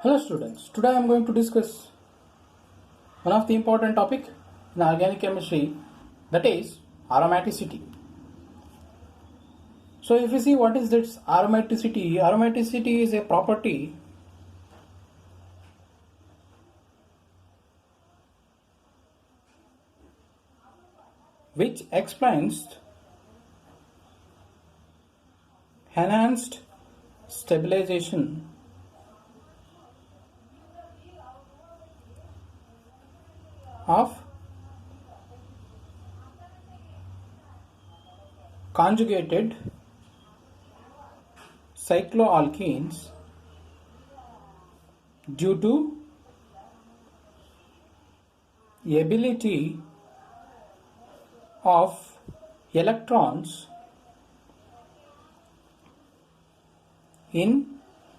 Hello students, today I am going to discuss one of the important topic in organic chemistry, that is aromaticity. So if you see what is this aromaticity is a property which explains enhanced stabilization of conjugated cycloalkenes due to ability of electrons in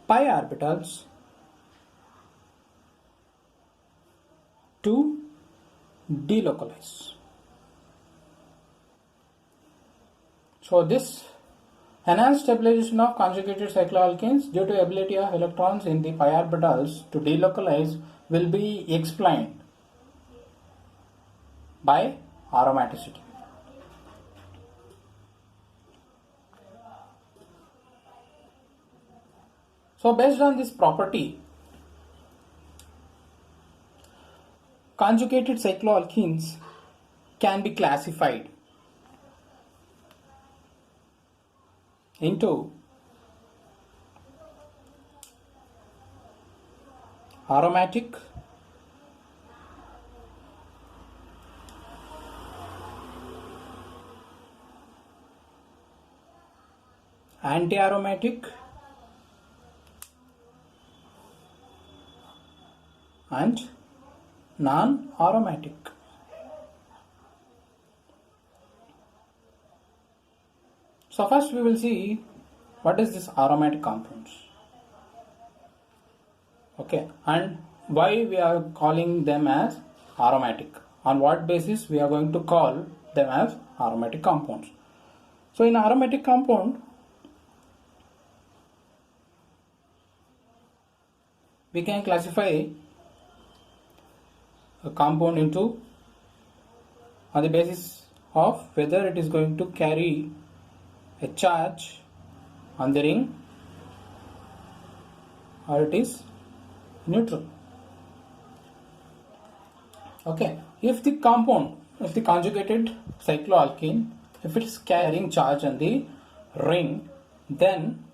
pi orbitals to delocalize. So this enhanced stabilization of conjugated cycloalkenes due to ability of electrons in the pi orbitals to delocalize will be explained by aromaticity. So based on this property, conjugated cycloalkenes can be classified into aromatic, anti-aromatic and non-aromatic. So first we will see what is this aromatic compounds. Okay, and why we are calling them as aromatic. On what basis we are going to call them as aromatic compounds. So in aromatic compound, we can classify a compound into on the basis of whether it is going to carry a charge on the ring or it is neutral. Okay, if the conjugated cycloalkene, if it is carrying charge on the ring, then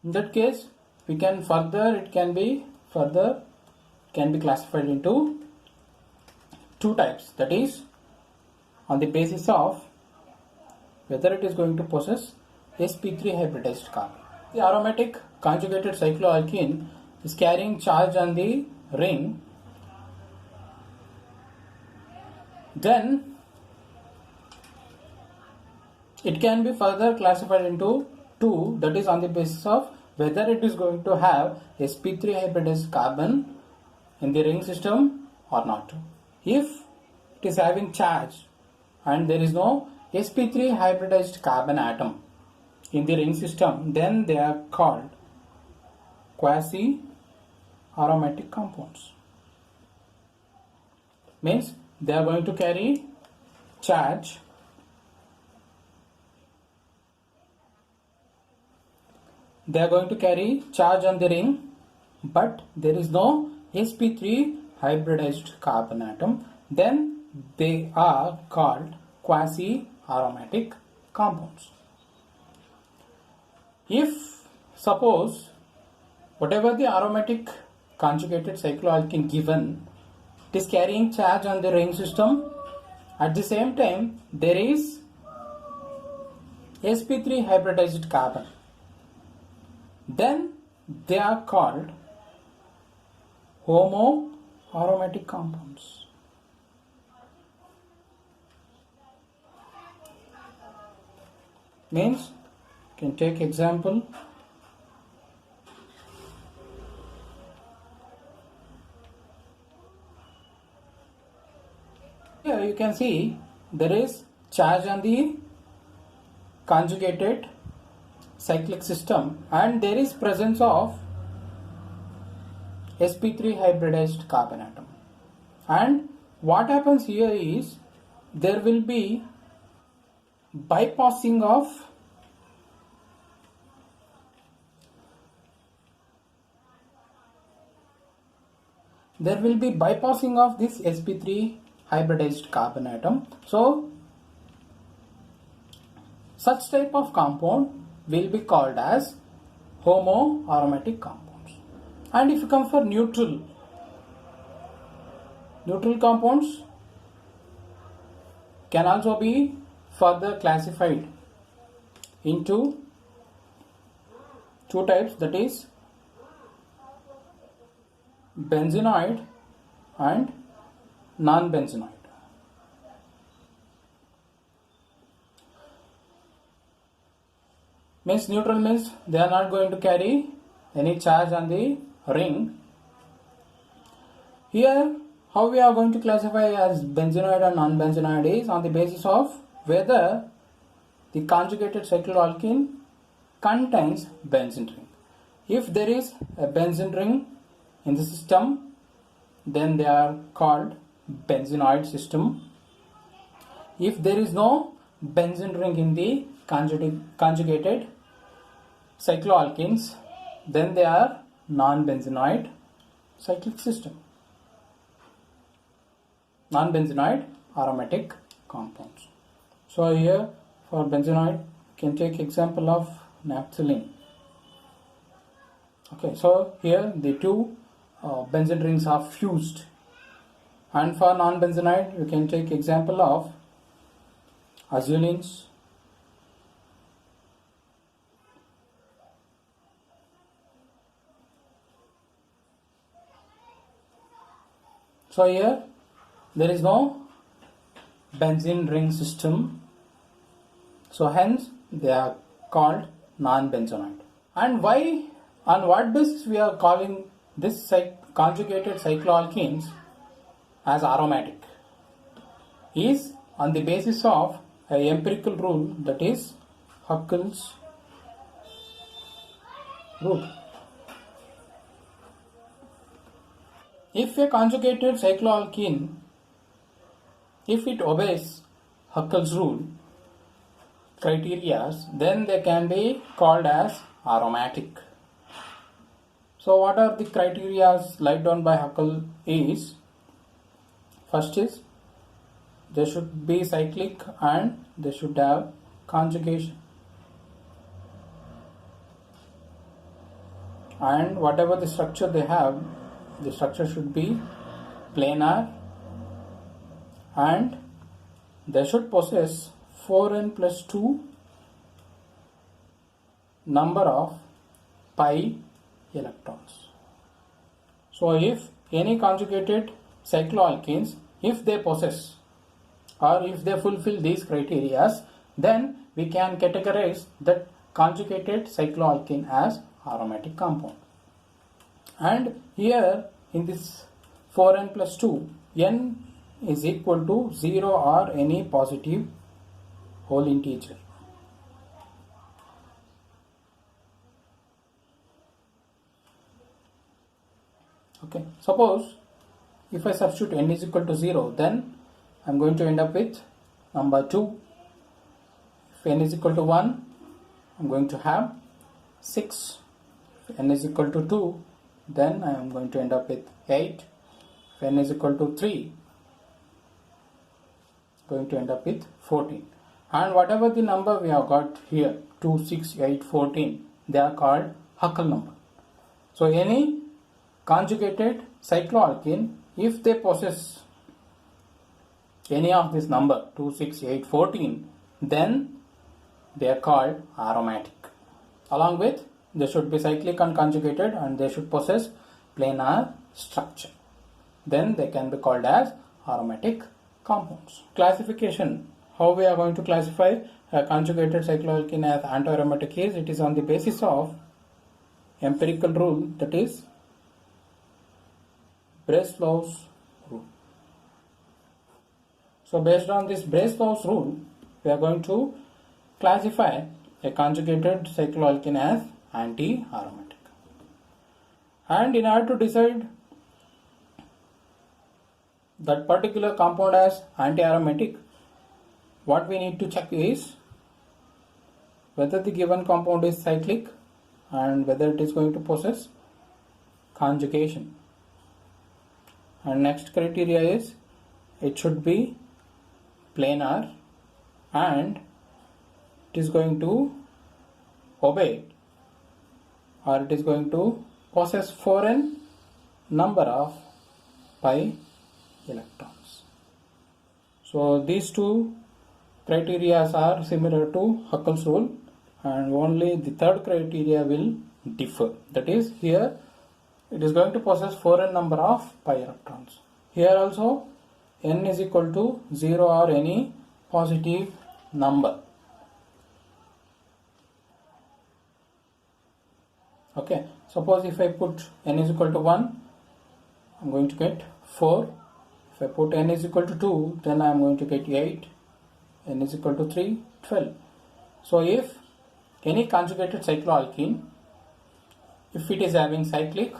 in that case it can be classified into two types, that is on the basis of whether it is going to possess sp3 hybridized carbon. The aromatic conjugated cycloalkene is carrying charge on the ring, then it can be further classified into two, that is on the basis of whether it is going to have sp3 hybridized carbon in the ring system or not. If it is having charge and there is no sp3 hybridized carbon atom in the ring system, then they are called quasi-aromatic compounds. Means they are going to carry charge on the ring, but there is no sp3 hybridized carbon atom, then they are called quasi-aromatic compounds. If suppose whatever the aromatic conjugated cycloalkene given, it is carrying charge on the ring system, at the same time there is sp3 hybridized carbon, then they are called homoaromatic compounds. Means, you can take example. Here you can see there is charge on the conjugated cyclic system and there is presence of sp3 hybridized carbon atom. And what happens here is there will be bypassing of this sp3 hybridized carbon atom. So such type of compound will be called as homoaromatic compounds. And if you come for neutral compounds can also be further classified into two types, that is benzenoid and non-benzenoid. Means neutral means they are not going to carry any charge on the ring. Here how we are going to classify as benzenoid or non-benzenoid is on the basis of whether the conjugated cycloalkene contains benzene ring. If there is a benzene ring in the system, then they are called benzenoid system. If there is no benzene ring in the conjugated cycloalkenes, then they are non-benzenoid cyclic system, non-benzenoid aromatic compounds. So here for benzenoid you can take example of naphthalene. Okay, so here the two benzene rings are fused, and for non-benzenoid you can take example of azulenes, so here there is no benzene ring system, so hence they are called non-benzenoid. And why, on what basis we are calling this conjugated cycloalkenes as aromatic is on the basis of an empirical rule, that is Huckel's rule. If a conjugated cycloalkene, if it obeys Huckel's rule criteria, then they can be called as aromatic. So what are the criteria laid down by Huckel is, first is they should be cyclic and they should have conjugation, and whatever the structure they have, the structure should be planar, and they should possess 4n plus 2 number of pi electrons. So if any conjugated cycloalkenes, if they possess or if they fulfill these criteria, then we can categorize that conjugated cycloalkene as aromatic compound. And here in this 4n plus 2, n is equal to 0 or any positive whole integer. Okay, suppose if I substitute n is equal to 0, then I am going to end up with number 2. If n is equal to 1, I am going to have 6. If n is equal to 2, then I am going to end up with 8. If n is equal to 3, going to end up with 14. And whatever the number we have got here, 2, 6, 8, 14, they are called Huckel number. So any conjugated cycloalkene, if they possess any of this number 2, 6, 8, 14, then they are called aromatic. Along with they should be cyclic and conjugated, and they should possess planar structure. Then they can be called as aromatic compounds. Classification: how we are going to classify a conjugated cycloalkene as anti-aromatic is, it is on the basis of empirical rule, that is Breslau's rule. So based on this Breslau's rule, we are going to classify a conjugated cycloalkene as anti-aromatic. And in order to decide that particular compound as anti-aromatic, what we need to check is whether the given compound is cyclic and whether it is going to possess conjugation. And next criteria is it should be planar and it is going to obey or it is going to possess foreign number of pi electrons. So these two criteria are similar to Huckel's rule, and only the third criteria will differ. That is, here it is going to possess foreign number of pi electrons. Here also n is equal to 0 or any positive number. Okay, suppose if I put n is equal to 1, I am going to get 4. If I put n is equal to 2, then I am going to get 8. N is equal to 3, 12. So if any conjugated cycloalkene, if it is having cyclic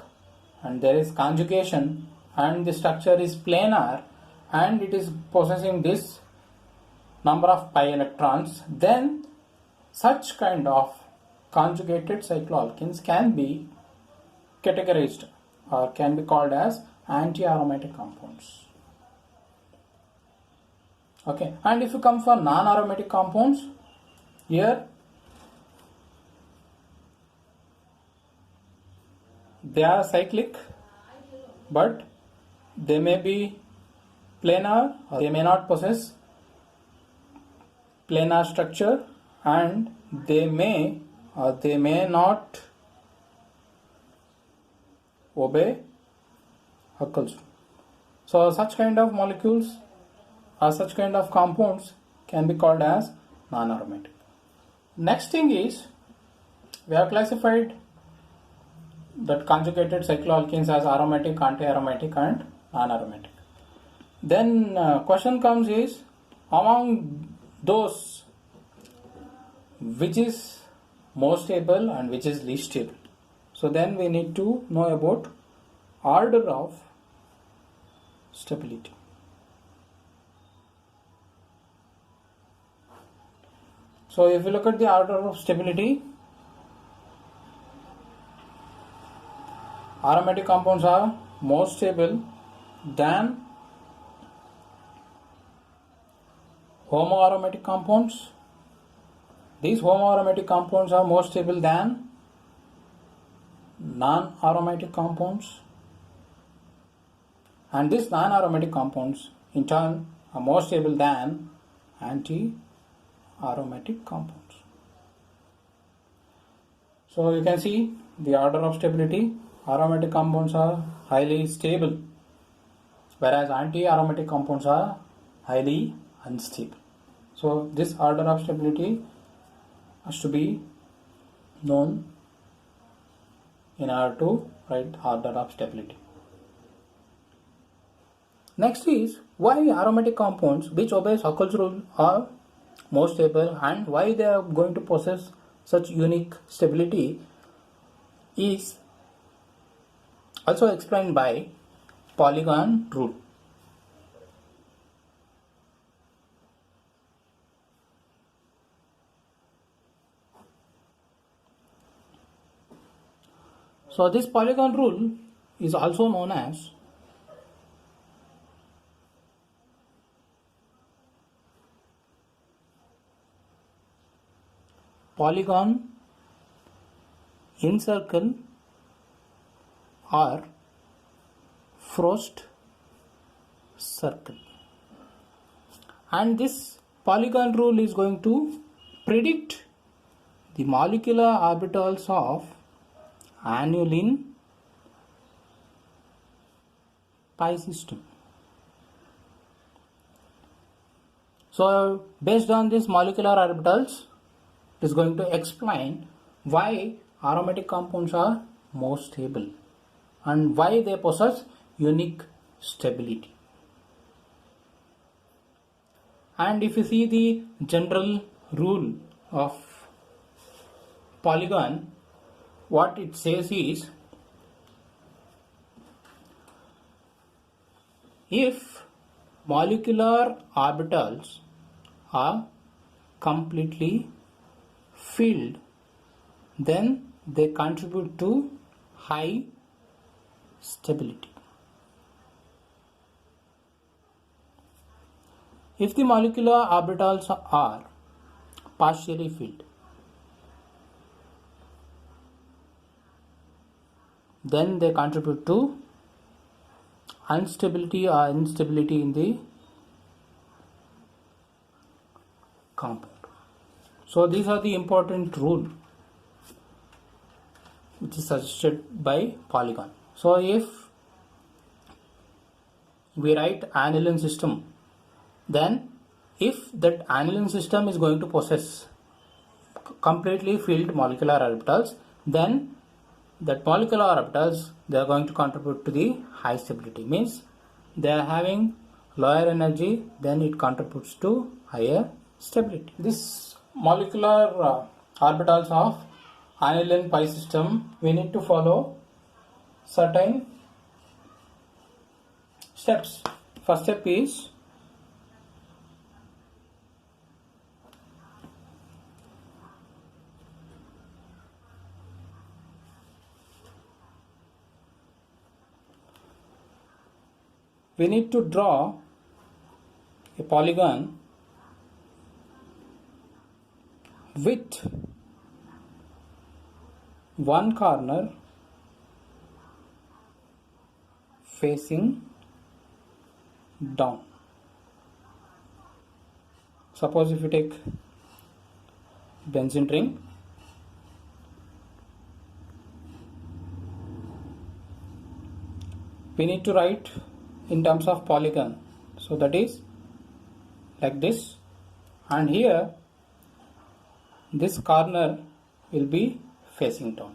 and there is conjugation and the structure is planar and it is possessing this number of pi electrons, then such kind of conjugated cycloalkenes can be categorized or can be called as anti-aromatic compounds. Okay, and if you come for non-aromatic compounds, here they are cyclic but they may be planar or they may not possess planar structure and they may or they may not obey Huckel's rule. So such kind of molecules or such kind of compounds can be called as non-aromatic. Next thing is, we have classified that conjugated cycloalkenes as aromatic, anti-aromatic and non-aromatic. Then question comes is, among those, which is more stable and which is least stable? So then we need to know about order of stability. So if you look at the order of stability, aromatic compounds are more stable than homoaromatic compounds. These homoaromatic compounds are more stable than non-aromatic compounds, and these non-aromatic compounds in turn are more stable than anti-aromatic compounds. So you can see the order of stability. Aromatic compounds are highly stable, whereas anti-aromatic compounds are highly unstable. So this order of stability has to be known in order to write order of stability. Next is, why aromatic compounds which obeys Huckel's rule are more stable and why they are going to possess such unique stability is also explained by Polygon rule. So this Polygon rule is also known as Polygon encircle or Frost circle, and this Polygon rule is going to predict the molecular orbitals of aniline pi system. So based on these molecular orbitals, it is going to explain why aromatic compounds are more stable and why they possess unique stability. And if you see the general rule of polygon, what it says is, if molecular orbitals are completely filled, then they contribute to high stability. If the molecular orbitals are partially filled, then they contribute to instability or instability in the compound. So these are the important rule which is suggested by Polygon. So if we write aniline system, then if that aniline system is going to possess completely filled molecular orbitals, then that molecular orbitals, they are going to contribute to the high stability. Means they are having lower energy, then it contributes to higher stability. This molecular orbitals of aniline pi system, we need to follow certain steps. First step is we need to draw a polygon with one corner facing down. Suppose if you take benzene ring, we need to write in terms of polygon, so that is like this, and here this corner will be facing down.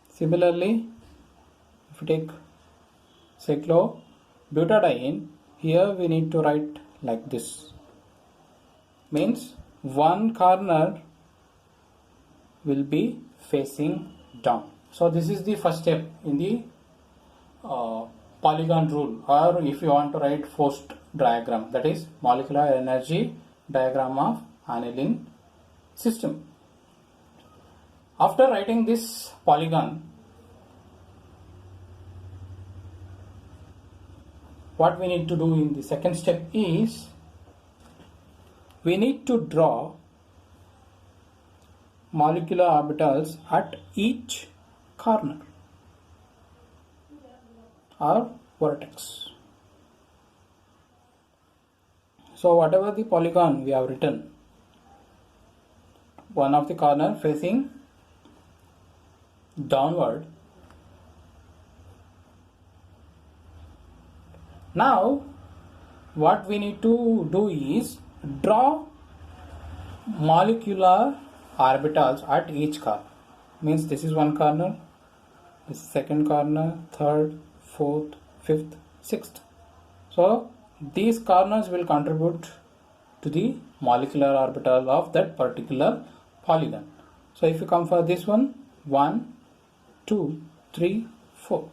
Similarly, if you take cyclobutadiene, here we need to write like this, means one corner will be facing down. So this is the first step in the polygon rule, or if you want to write forced diagram, that is molecular energy diagram of aniline system. After writing this polygon, what we need to do in the second step is we need to draw molecular orbitals at each corner or vertex. So whatever the polygon we have written, one of the corner facing downward. Now what we need to do is draw molecular orbitals at each corner. Means this is one corner, this second corner, third, fourth, fifth, sixth. So these corners will contribute to the molecular orbital of that particular polygon. So if you come for this one, 1, 2, 3, 4.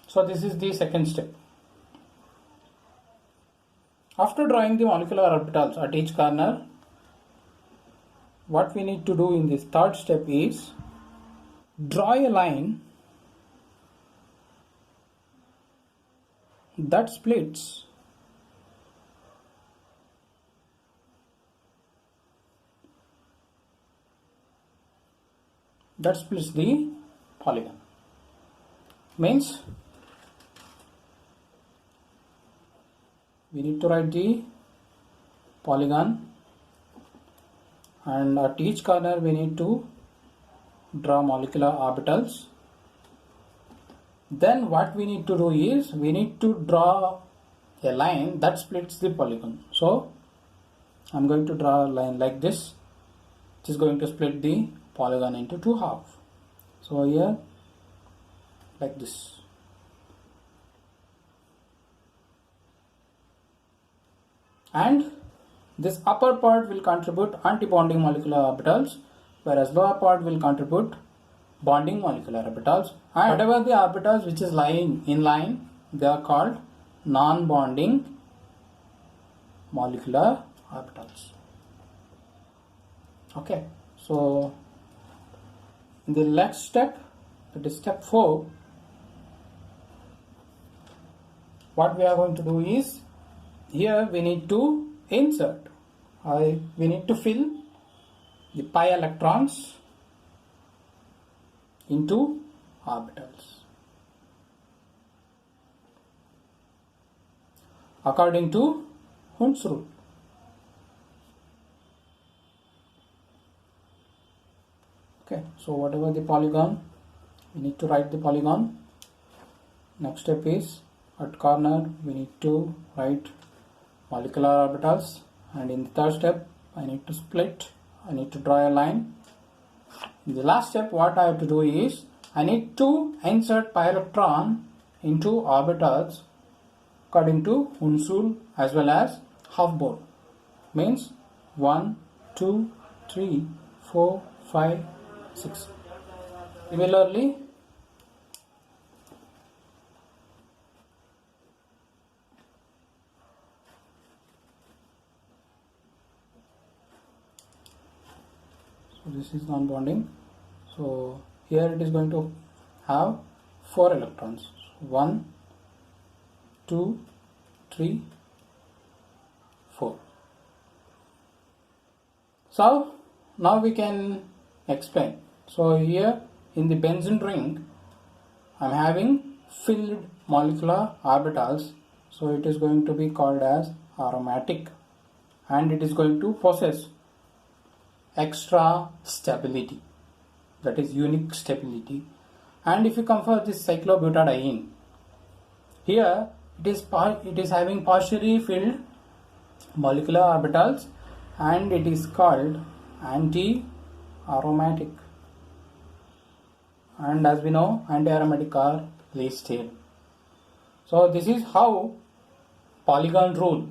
So this is the second step. After drawing the molecular orbitals at each corner, what we need to do in this third step is draw a line that splits the polygon. Means we need to write the polygon, and at each corner we need to draw molecular orbitals. Then what we need to do is we need to draw a line that splits the polygon. So I'm going to draw a line like this, which is going to split the polygon into two halves. So here like this. And This upper part will contribute antibonding molecular orbitals, whereas lower part will contribute bonding molecular orbitals. And whatever the orbitals which is lying in line, they are called non-bonding molecular orbitals. Okay, so in the next step, that is step 4, what we are going to do is, here we need to insert, we need to fill the pi electrons into orbitals according to Hund's rule. Okay, so whatever the polygon, we need to write the polygon. Next step is, at corner we need to write molecular orbitals, and in the third step I need to split, I need to draw a line. In the last step, what I have to do is, I need to insert pi electron into orbitals according to Hund's rule as well as half bore. Means 1, 2, 3, 4, 5, 6. Similarly, so this is non-bonding. So here it is going to have 4 electrons. 1, 2, 3, 4. So now we can explain. So here in the benzene ring, I am having filled molecular orbitals. So it is going to be called as aromatic, and it is going to possess extra stability, that is unique stability. And if you come for this cyclobutadiene, here it is having partially filled molecular orbitals, and it is called anti-aromatic. And as we know, anti-aromatic are least stable. So this is how polygon rule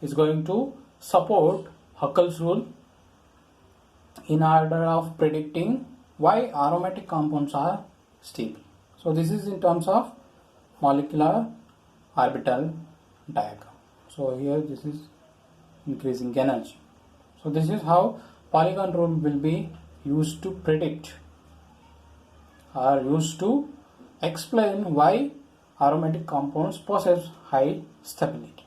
is going to support Huckel's rule in order of predicting why aromatic compounds are stable. So this is in terms of molecular orbital diagram. So here this is increasing energy. So this is how polygon rule will be used to predict or used to explain why aromatic compounds possess high stability.